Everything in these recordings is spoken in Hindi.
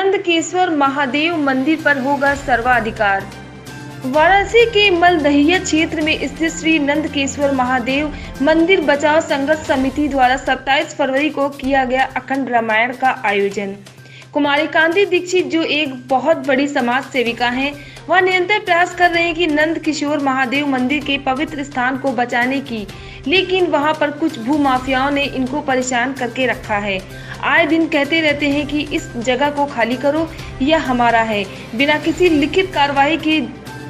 नंदकेश्वर महादेव मंदिर पर होगा सर्वाधिकार। वाराणसी के मलदहिया क्षेत्र में स्थित श्री नंदकेश्वर महादेव मंदिर बचाओ संघर्ष समिति द्वारा 27 फरवरी को किया गया अखंड रामायण का आयोजन। कुमारी कांति दीक्षित जो एक बहुत बड़ी समाज सेविका हैं, वह निरंतर प्रयास कर रहे हैं कि नंदकिशोर महादेव मंदिर के पवित्र स्थान को बचाने की, लेकिन वहां पर कुछ भू माफियाओं ने इनको परेशान करके रखा है। आए दिन कहते रहते हैं कि इस जगह को खाली करो, यह हमारा है, बिना किसी लिखित कार्रवाई के,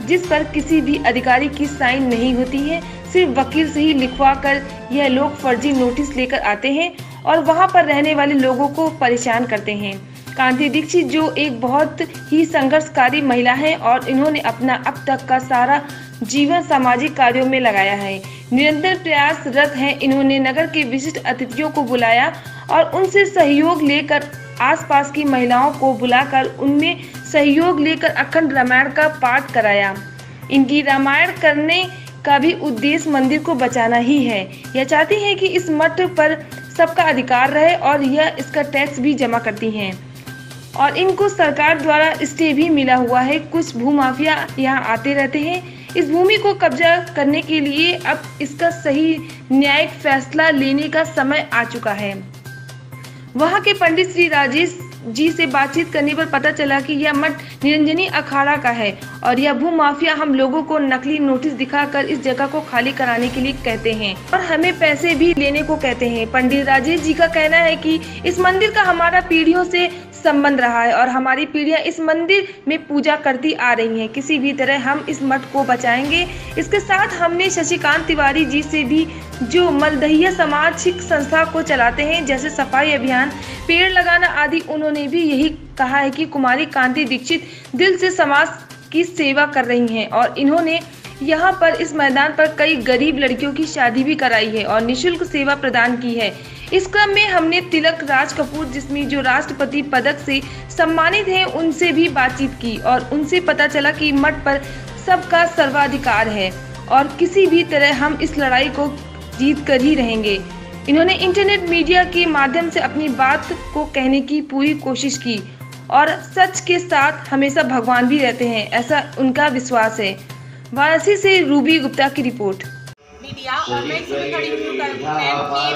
जिस पर किसी भी अधिकारी की साइन नहीं होती है। सिर्फ वकील से ही लिखवा कर यह लोग फर्जी नोटिस लेकर आते हैं और वहां पर रहने वाले लोगों को परेशान करते हैं। कांति दीक्षित जो एक बहुत ही संघर्षकारी महिला है और इन्होंने अपना अब तक का सारा जीवन सामाजिक कार्यों में लगाया है, निरंतर प्रयासरत हैं। इन्होंने नगर के विशिष्ट अतिथियों को बुलाया और उनसे सहयोग लेकर आसपास की महिलाओं को बुलाकर उनमें सहयोग लेकर अखंड रामायण का पाठ कराया। इनकी रामायण करने का भी उद्देश्य मंदिर को बचाना ही है। यह चाहती हैं कि इस मठ पर सबका अधिकार रहे और यह इसका टैक्स भी जमा करती हैं और इनको सरकार द्वारा स्टे भी मिला हुआ है। कुछ भूमाफिया यहाँ आते रहते हैं। इस भूमि को कब्जा करने के लिए अब इसका सही न्यायिक फैसला लेने का समय आ चुका है। वहां के पंडित श्री राजेश जी से बातचीत करने पर पता चला कि यह मठ निरंजनी अखाड़ा का है और यह भू माफिया हम लोगों को नकली नोटिस दिखाकर इस जगह को खाली कराने के लिए कहते हैं और हमें पैसे भी लेने को कहते हैं। पंडित राजेश जी का कहना है कि इस मंदिर का हमारा पीढ़ियों से संबंध रहा है और हमारी पीढ़ियां इस मंदिर में पूजा करती आ रही हैं। किसी भी तरह हम इस मठ को बचाएंगे। इसके साथ हमने शशिकांत तिवारी जी से भी, जो मलदहिया सामाजिक संस्था को चलाते हैं, जैसे सफाई अभियान, पेड़ लगाना आदि, उन्होंने भी यही कहा है कि कुमारी कांति दीक्षित दिल से समाज की सेवा कर रही हैं और इन्होंने यहाँ पर इस मैदान पर कई गरीब लड़कियों की शादी भी कराई है और निःशुल्क सेवा प्रदान की है। इस क्रम में हमने तिलक राज कपूर जिसमें जो राष्ट्रपति पदक से सम्मानित हैं, उनसे भी बातचीत की और उनसे पता चला कि मठ पर सबका सर्वाधिकार है और किसी भी तरह हम इस लड़ाई को जीत कर ही रहेंगे। इन्होंने इंटरनेट मीडिया के माध्यम से अपनी बात को कहने की पूरी कोशिश की और सच के साथ हमेशा भगवान भी रहते हैं, ऐसा उनका विश्वास है। वाराणसी से रूबी गुप्ता की रिपोर्ट। मीडिया और मैं इसमें खड़ी हूँ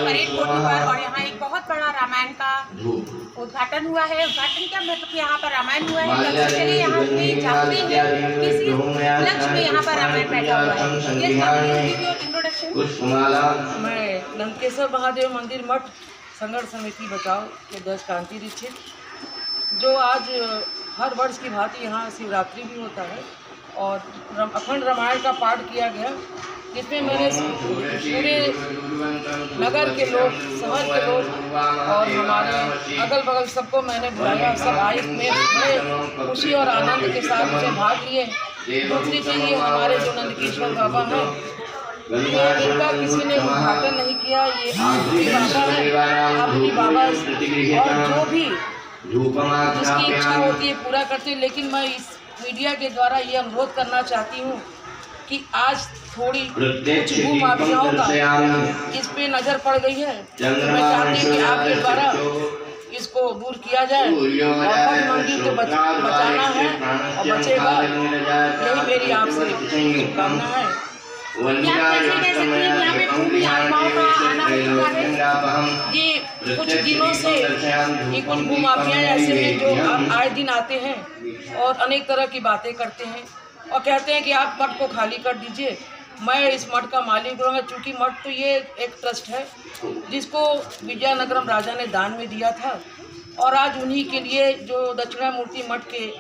परेड मोड़ पर और यहाँ एक बहुत बड़ा रामायण का उद्घाटन हुआ है। उद्घाटन क्या मतलब, यहाँ पर रामायण हुआ है। चलिए यहाँ पे जानते हैं किसी लक्ष्य में यहाँ पर रामायण बैठा हुआ है। इंट्रोडक्शन। मैं नंदकेश्वर महादेव मंदिर मठ संघर्ष समिति बचाओ के अध्यक्ष कांति दीक्षित, जो आज हर वर्ष की भांति यहाँ शिवरात्रि भी होता है और अखंड रामायण का पाठ किया गया, जिसमें मैंने पूरे नगर के लोग, शहर के लोग और हमारे अगल बगल सबको मैंने बुलाया। सब आए, मैं खुशी और आनंद के साथ उसे भाग लिए। दूसरी चीज़, ये हमारे जो नंदकेश्वर बाबा हैं, इनका किसी ने उद्घाटन नहीं किया। ये आपकी बाबा है, आपकी बाबा और जो भी जिसकी इच्छा होती है पूरा करते हैं। लेकिन मैं इस मीडिया के द्वारा ये अनुरोध करना चाहती हूँ कि आज थोड़ी कुछ भू माफियाओं का इस पे नज़र पड़ गई है। मैं चाहती हूँ कि आपके द्वारा इसको दूर किया जाए और मंदिर को बचाना है और बचेगा, यही मेरी आपसे शुभकामना है। ये कुछ दिनों से ये कुछ भू माफिया ऐसे हैं जो आए दिन आते हैं और अनेक तरह की बातें करते हैं और कहते हैं कि आप मठ को खाली कर दीजिए। मैं इस मठ का मालिक रहूँगा, चूँकि मठ तो ये एक ट्रस्ट है जिसको विजयनगरम राजा ने दान में दिया था और आज उन्हीं के लिए जो दक्षिणामूर्ति मठ के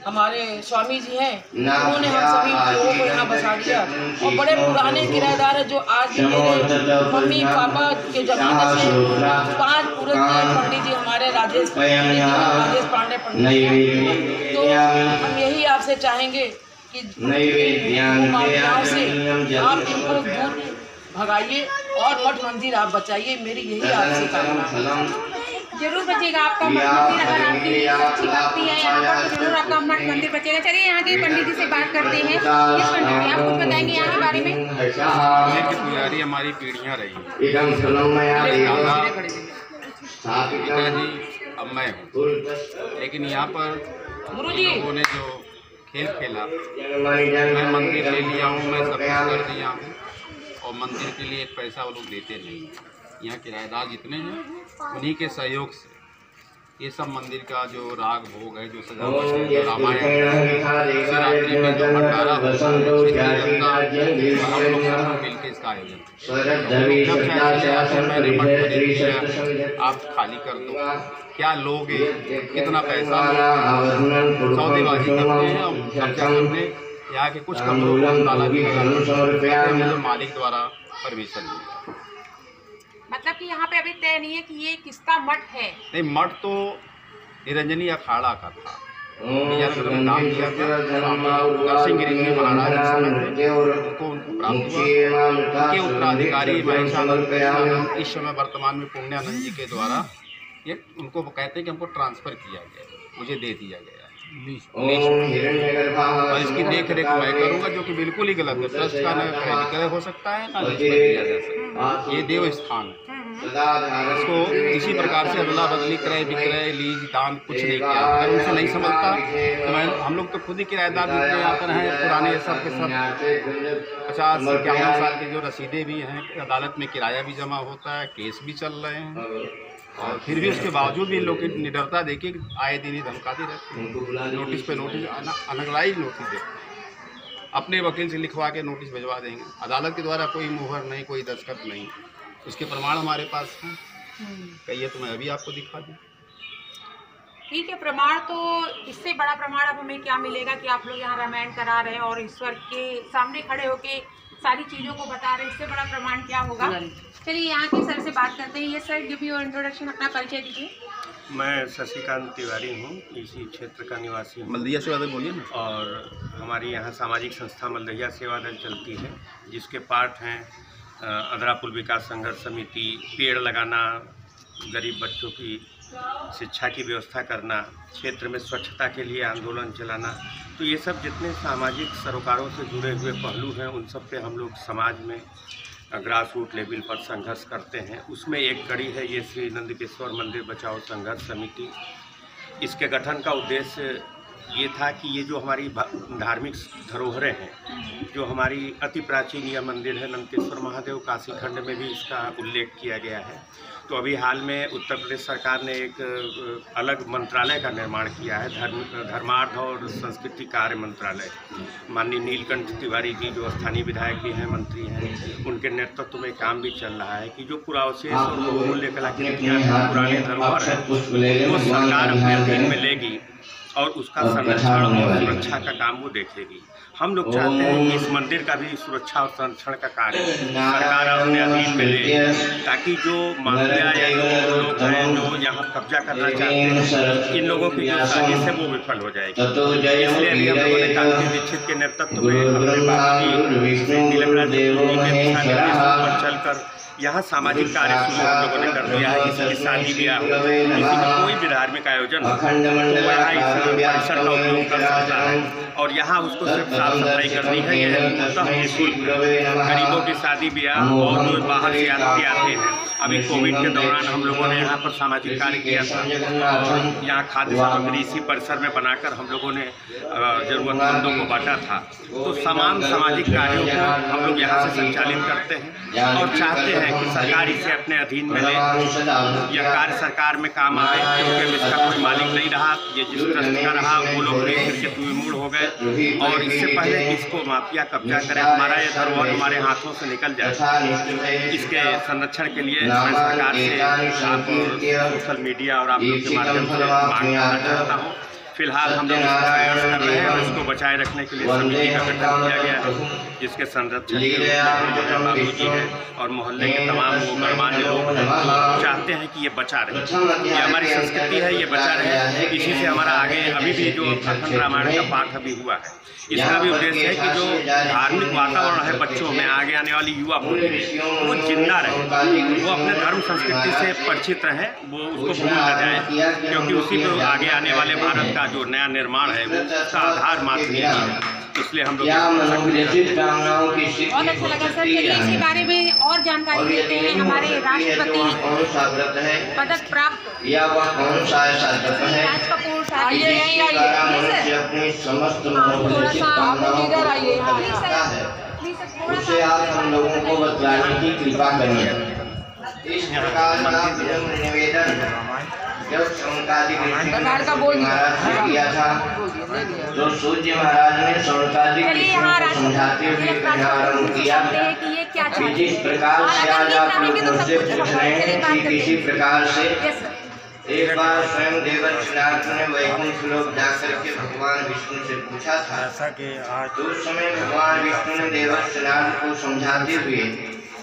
हमारे स्वामी जी हैं, उन्होंने हम सभी लोगों को यहाँ बसा दिया और बड़े पुराने किराएदार हैं जो आज मेरे मम्मी पापा के जमाने से 5 पूर्व पंडित जी हमारे राजेश पांडे पंडित। तो हम यही आपसे चाहेंगे कि माफियाओं से आप इनको दूर भगाइए और मठ मंदिर आप बचाइए, मेरी यही आपसे कामना। जरूर बचेगा आपका मठ मंदिर, अगर आपकी अच्छी भक्ति है यहाँ पर तो जरूर आपका मठ मंदिर बचेगा। चलिए यहाँ के पंडित जी से बात करते हैं। किस पंडित जी, आप कुछ बताएंगे यहाँ के बारे में? पुजारी हमारी पीढ़ियाँ रही, पिताजी अब मैं हूँ। लेकिन यहाँ पर लोगों ने जो खेल खेला, मैं मंदिर ले लिया हूँ, मैं सब कुछ कर दिया हूँ और मंदिर के लिए एक पैसा वो लोग देते नहीं हैं। यहाँ किराएदार जितने हैं उन्हीं के सहयोग से ये सब मंदिर का जो राग भोग है, जो सजावट है, जो रामायण शिवरात्रि में जो भंडारा होता है, हम लोग सब मिल के इसका आयोजन जब चाहे मैंने मठ को दे दिया, आप खाली कर दो, क्या लोगे, कितना पैसा, सौदेबाजी करते हैं और खर्चा करते। यहाँ के कुछ कमरों को ताला भी मुझे मालिक द्वारा परमिशन मिला। मतलब कि यहाँ पे अभी तय नहीं है कि ये किसका मठ है? नहीं, मठ तो निरंजनी अखाड़ा का था, नाम दिया था सिंह गिरी जी महाराज उनको प्राप्त हुआ। उनके उत्तराधिकारी महेशानंद इस समय वर्तमान में पुण्यानंद जी के द्वारा ये उनको कहते हैं कि हमको ट्रांसफ़र किया गया, मुझे दे दिया गया और इसकी देख रेख मैं करूँगा, जो कि बिल्कुल ही गलत है। ट्रस्ट का न क्रय हो सकता है ना दिया जा सकता है, ये देव स्थान है। इसको इसी प्रकार से अदला बदली, क्रय विक्रय, लीज दान कुछ नहीं किया। अगर उनसे नहीं समझता तो हम लोग तो खुद ही किराएदार जितने यहाँ पर हैं पुराने सब के सब 50-51 साल की जो रसीदें भी हैं, अदालत में किराया भी जमा होता है, केस भी चल रहे हैं और फिर भी उसके बावजूद भी लोग निडरता देके आए दिन ही धमकाते रहते हैं। नोटिस पे नोटिस, अनलाइज नोटिस देते, अपने वकील से लिखवा के नोटिस भिजवा देंगे। अदालत के द्वारा कोई मुहर नहीं, कोई दस्तखत नहीं, उसके प्रमाण हमारे पास हैं। कहिए तो मैं अभी आपको दिखा दूँ। ठीक है, प्रमाण तो इससे बड़ा प्रमाण अब हमें क्या मिलेगा कि आप लोग यहाँ रामायण करा रहे हैं और ईश्वर के सामने खड़े होके सारी चीज़ों को बता रहे हैं, इससे बड़ा प्रमाण क्या होगा। चलिए यहाँ के सर से बात करते हैं। ये सर गिव योर इंट्रोडक्शन, अपना परिचय दीजिए। मैं शशिकांत तिवारी हूँ, इसी क्षेत्र का निवासी हूँ। मलदहिया सेवा दल बोलिए ना। और हमारी यहाँ सामाजिक संस्था मलदहिया सेवा दल चलती है, जिसके पार्ट हैं अदरापुल विकास संघर्ष समिति, पेड़ लगाना, गरीब बच्चों की शिक्षा की व्यवस्था करना, क्षेत्र में स्वच्छता के लिए आंदोलन चलाना। तो ये सब जितने सामाजिक सरोकारों से जुड़े हुए पहलू हैं, उन सब पे हम लोग समाज में ग्रास रूट लेवल पर संघर्ष करते हैं। उसमें एक कड़ी है ये श्री नंदकेश्वर मंदिर बचाओ संघर्ष समिति। इसके गठन का उद्देश्य ये था कि ये जो हमारी धार्मिक धरोहरें हैं, जो हमारी अति प्राचीन यह मंदिर है नंदकेश्वर महादेव, काशी खंड में भी इसका उल्लेख किया गया है। तो अभी हाल में उत्तर प्रदेश सरकार ने एक अलग मंत्रालय का निर्माण किया है, धर्मार्थ और संस्कृति कार्य मंत्रालय। माननीय नीलकंठ तिवारी जी जो स्थानीय विधायक भी हैं, मंत्री हैं, उनके नेतृत्व में काम भी चल रहा है कि जो पुरावशेष और बहुमूल्य कलाकृतियाँ पुराने धरोहर हैं, वो सरकार अपने अधीन में लेगी और उसका संरक्षण और सुरक्षा का काम वो देखेगी। हम लोग चाहते हैं कि इस मंदिर का भी सुरक्षा और संरक्षण का कार्य सरकार अपने अधीन में ले, ताकि जो माफिया या जो लोग हैं जो यहाँ कब्जा करना चाहते हैं, इन लोगों की जो साजिश है वो विफल हो जाएगी। इसलिए अभी हम लोगों ने कांति दीक्षित के नेतृत्व में अपने बाबूजी तिलकराज जी के दिशा निर्देशों पर चलकर यहाँ सामाजिक कार्य शुरू हम लोगों ने कर दिया है। किसी की शादी ब्याह हो, किसी का कोई भी धार्मिक आयोजन हो, तो यहाँ इस परिसर का उपयोग कर सकता है और यहाँ उसको सिर्फ साफ सफाई करनी है। यह पूर्णतः निःशुल्क गरीबों की शादी ब्याह और जो बाहर से यात्री आते हैं। अभी कोविड के दौरान हम लोगों ने यहाँ पर सामाजिक कार्य किया था और यहाँ खाद्य सामग्री इसी परिसर में बनाकर हम लोगों ने ज़रूरतमंदों को बांटा था। तो तमाम सामाजिक कार्यों को हम लोग यहाँ से संचालित करते हैं और चाहते हैं कि सरकार इसे अपने अधीन में ले। यह कार्य सरकार में काम आए, क्योंकि इसका कोई मालिक नहीं रहा। ये जिस ट्रस्ट का रहा वो लोग लेकर के विमूढ़ हो गए और इससे पहले कि इसको माफिया कब्जा करे, हमारा ये धरोहर हमारे हाथों से निकल जाए, इसके संरक्षण के लिए मैं सरकार से आप सोशल मीडिया और आप लोग के माध्यम से मांग करना चाहता हूँ। फिलहाल हम लोग संघर्ष कर रहे हैं और इसको बचाए रखने के लिए समिति का गठन किया गया है, जिसके संरक्षण के लिए हमारे बाबूजी हैं और मोहल्ले के तमाम वो गणमान्य लोग हैं जो चाहते हैं कि ये बचा रहे। ये हमारी संस्कृति है, ये बचा रहे। इसी से हमारा आगे अभी भी जो अखंड रामायण का पाठ अभी हुआ है, इसका भी उद्देश्य है कि जो धार्मिक वातावरण है बच्चों में, आगे आने वाली युवा पीढ़ी में वो जिंदा रहे, वो अपने धर्म संस्कृति से परिचित रहें, वो उसको भूल न जाए, क्योंकि उसी पर आगे आने वाले भारत का जो नया निर्माण है वो उसका आधार मात्र यही है। इसलिए हम लोग बहुत अच्छा लगा सर। चलिए इसके बारे में और जानकारी देते हैं। हमारे राष्ट्रपति पदक प्राप्त राज कपूर साहब थोड़ा सा उसे आज हम लोगों को बतलाने की कृपा करिए। इस प्रकार का निवेदन जब शौनकादिक ऋषि महाराज ने किया था तो सूर्य महाराज ने शौनकादिक ऋषियों को समझाते हुए आरम्भ किया कि जिस प्रकार से आज आप लोग मुझसे पूछ रहे हैं कि किसी प्रकार से एक बार स्वयं देवर्षिनाथ ने वैकुंठ लोक जाकर के भगवान विष्णु से पूछा था। तो उस समय भगवान विष्णु ने देवर्षिनाथ को समझाते हुए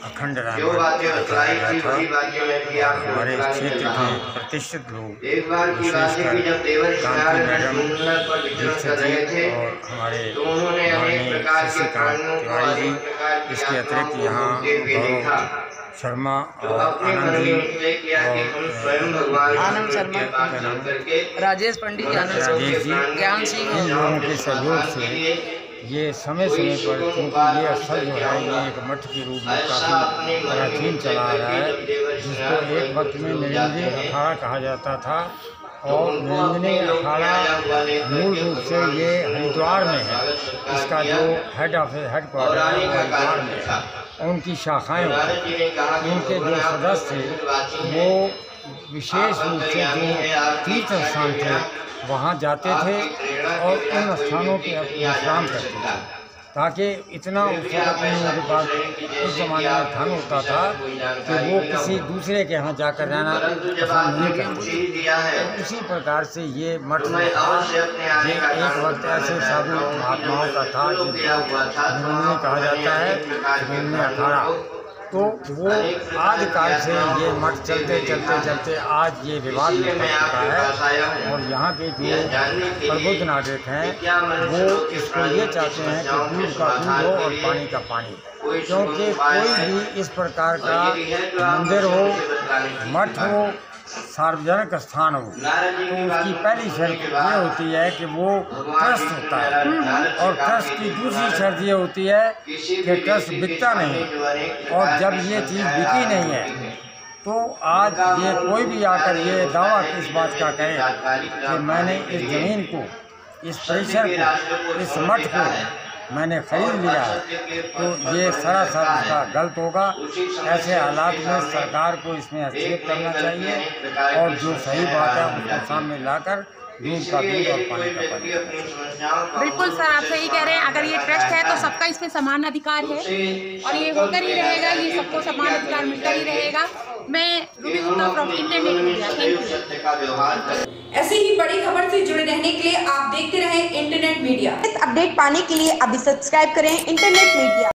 अखंड जो बातें बतलाई थी वही बातें मैं भी आपको हमारे क्षेत्र के प्रतिष्ठित लोग, एक बार की बात है कि जब देवर्षिनाथ सुंदर पर विचरण कर रहे थे और हमारे तो उन्होंने अनेक प्रकार के प्राणियों को अनेक प्रकार की इसके अतिरिक्त आत्माओं यहाँ को देखा शर्मा तो और अपने मन में निश्चय किया कि हम स्वयं भगवान आनंद शर्मा, के पास चल करके राजेश पंडित, आनंद राजेश जी, ज्ञान सिंह, इन लोगों के सहयोग से ये समय समय पर, क्योंकि ये स्थल जो है ये एक मठ के रूप में काफ़ी प्राचीन चला आ रहा है, जिसको एक वक्त में निरंजनी अखाड़ा कहा जाता था। और निरंजनी अखाड़ा मूल रूप से ये हरिद्वार में है। इसका जो हेड क्वार्टर है हरिद्वार में है। उनकी शाखाएँ उनके जो सदस्य थे वो विशेष रूप से जो तीर्थ स्थान थे वहाँ जाते थे और उन स्थानों पे विश्राम करते थे, ताकि इतना उस वक्त उनके पास उस ज़माने में धन होता था कि वो किसी दूसरे के यहाँ जाकर रहना पसंद नहीं करते। उसी प्रकार से ये मठ था। ये एक वक्त ऐसे साधु महात्माओं का था जिनको कहा जाता है निरंजनी अखाड़ा। तो वो आदिकाल से ये मठ चलते चलते चलते आज ये विवाद में पड़ चुका है। और यहाँ के जो प्रबुद्ध नागरिक हैं वो इसको ये चाहते हैं कि दूध का दूध हो और पानी का पानी, क्योंकि कोई भी इस प्रकार का मंदिर हो, मठ हो, सार्वजनिक स्थान हो, तो उसकी पहली शर्त ये होती है कि वो ट्रस्ट होता है। और ट्रस्ट की दूसरी शर्त ये होती है कि ट्रस्ट बिकता नहीं। और जब ये चीज़ बिकी नहीं है तो आज ये कोई भी आकर ये दावा किस बात का करे कि मैंने इस ज़मीन को, इस परिसर को, इस मठ को मैंने खरीद लिया है, तो ये सरासर उसका गलत होगा। ऐसे हालात में सरकार को इसमें हस्तक्षेप करना चाहिए और जो सही बात है उसको सामने लाकर दूध का दूध और पानी का पानी। बिल्कुल सर, आप सही कह रहे हैं। अगर ये ट्रस्ट है तो सबका इसमें समान अधिकार है और ये होकर ही रहेगा, ये सबको समान अधिकार मिलता ही रहेगा। मैं Ruby Gupta from internet media, thank you. ऐसे ही बड़ी खबर से जुड़े रहने के लिए आप देखते रहें इंटरनेट मीडिया। इस अपडेट पाने के लिए अभी सब्सक्राइब करें इंटरनेट मीडिया।